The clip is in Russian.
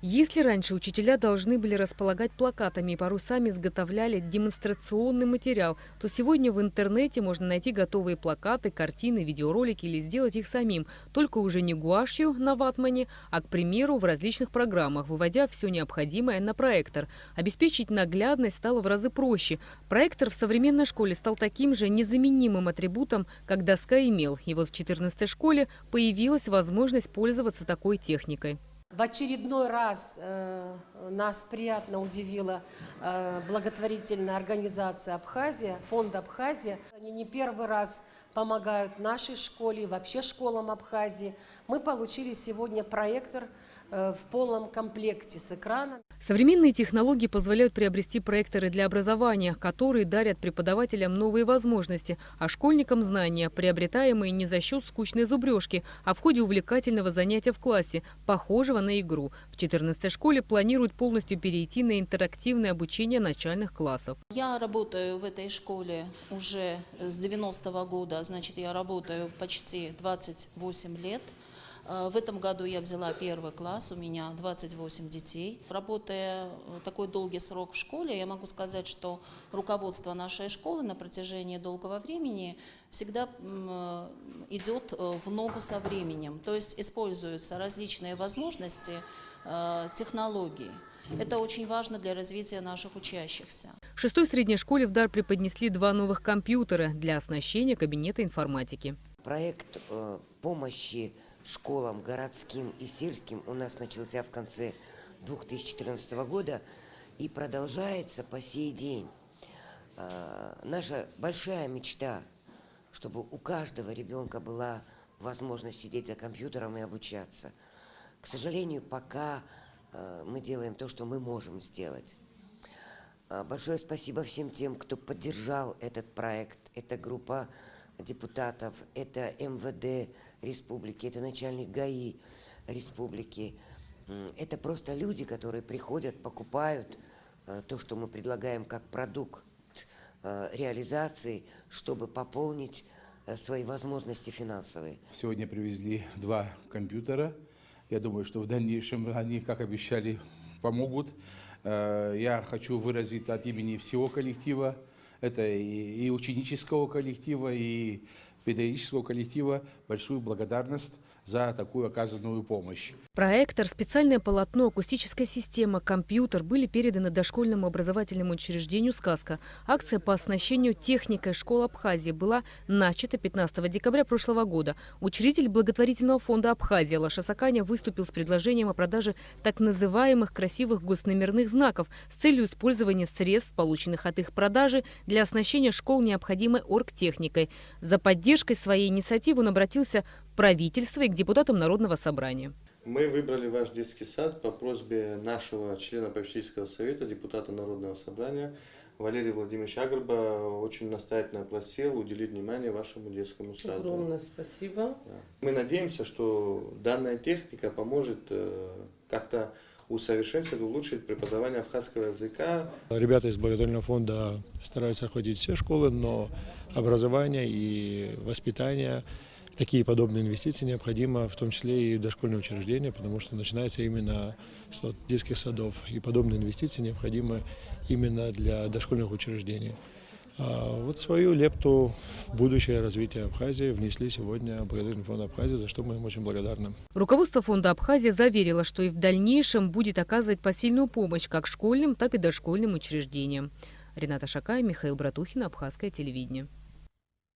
Если раньше учителя должны были располагать плакатами и порой сами изготовляли демонстрационный материал, то сегодня в интернете можно найти готовые плакаты, картины, видеоролики или сделать их самим, только уже не гуашью на ватмане, а, к примеру, в различных программах, выводя все необходимое на проектор. Обеспечить наглядность стало в разы проще. Проектор в современной школе стал таким же незаменимым атрибутом, как доска и мел. И вот в 14-й школе появилась возможность пользоваться такой техникой. В очередной раз нас приятно удивила благотворительная организация «Абхазия», фонд «Абхазия». Они не первый раз помогают нашей школе и вообще школам Абхазии. Мы получили сегодня проектор в полном комплекте с экраном. Современные технологии позволяют приобрести проекторы для образования, которые дарят преподавателям новые возможности, а школьникам знания, приобретаемые не за счет скучной зубрежки, а в ходе увлекательного занятия в классе, похожего на игру. В 14-й школе планируют полностью перейти на интерактивное обучение начальных классов. Я работаю в этой школе уже с 90-го года, значит, я работаю почти 28 лет. В этом году я взяла первый класс, у меня 28 детей. Работая такой долгий срок в школе, я могу сказать, что руководство нашей школы на протяжении долгого времени всегда идет в ногу со временем. То есть используются различные возможности, технологий. Это очень важно для развития наших учащихся. В 6-й средней школе в дар преподнесли 2 новых компьютера для оснащения кабинета информатики. Проект помощи школам городским и сельским у нас начался в конце 2014 года и продолжается по сей день. Наша большая мечта, чтобы у каждого ребенка была возможность сидеть за компьютером и обучаться. К сожалению, пока мы делаем то, что мы можем сделать. Большое спасибо всем тем, кто поддержал этот проект. Это группа депутатов, это МВД республики, это начальник ГАИ республики. Это просто люди, которые приходят, покупают то, что мы предлагаем как продукт реализации, чтобы пополнить свои возможности финансовые. Сегодня привезли 2 компьютера. Я думаю, что в дальнейшем они, как обещали, помогут. Я хочу выразить от имени всего коллектива, это и ученического коллектива, и педагогического коллектива, большую благодарность за такую оказанную помощь. Проектор, специальное полотно, акустическая система, компьютер были переданы дошкольному образовательному учреждению «Сказка». Акция по оснащению техникой школ Абхазии была начата 15 декабря прошлого года. Учредитель благотворительного фонда «Абхазия» Лаша Саканя выступил с предложением о продаже так называемых красивых госномерных знаков с целью использования средств, полученных от их продажи, для оснащения школ необходимой оргтехникой. За поддержкой своей инициативы он обратился в правительство и к депутатам Народного собрания. Мы выбрали ваш детский сад по просьбе нашего члена попечительского совета, депутата Народного собрания Валерия Владимировича Агрба. Очень настоятельно просил уделить внимание вашему детскому саду. Огромное спасибо. Мы надеемся, что данная техника поможет как-то усовершенствовать, улучшить преподавание абхазского языка. Ребята из благотворительного фонда стараются охватить все школы, но образование и воспитание, такие подобные инвестиции необходимо, в том числе и в дошкольные учреждения, потому что начинается именно с детских садов. И подобные инвестиции необходимы именно для дошкольных учреждений. Вот свою лепту в будущее развитие Абхазии внесли сегодня благотворительный фонд Абхазии, за что мы им очень благодарны. Руководство фонда «Абхазия» заверило, что и в дальнейшем будет оказывать посильную помощь как школьным, так и дошкольным учреждениям. Рената Шакай, Михаил Братухин, Абхазское телевидение.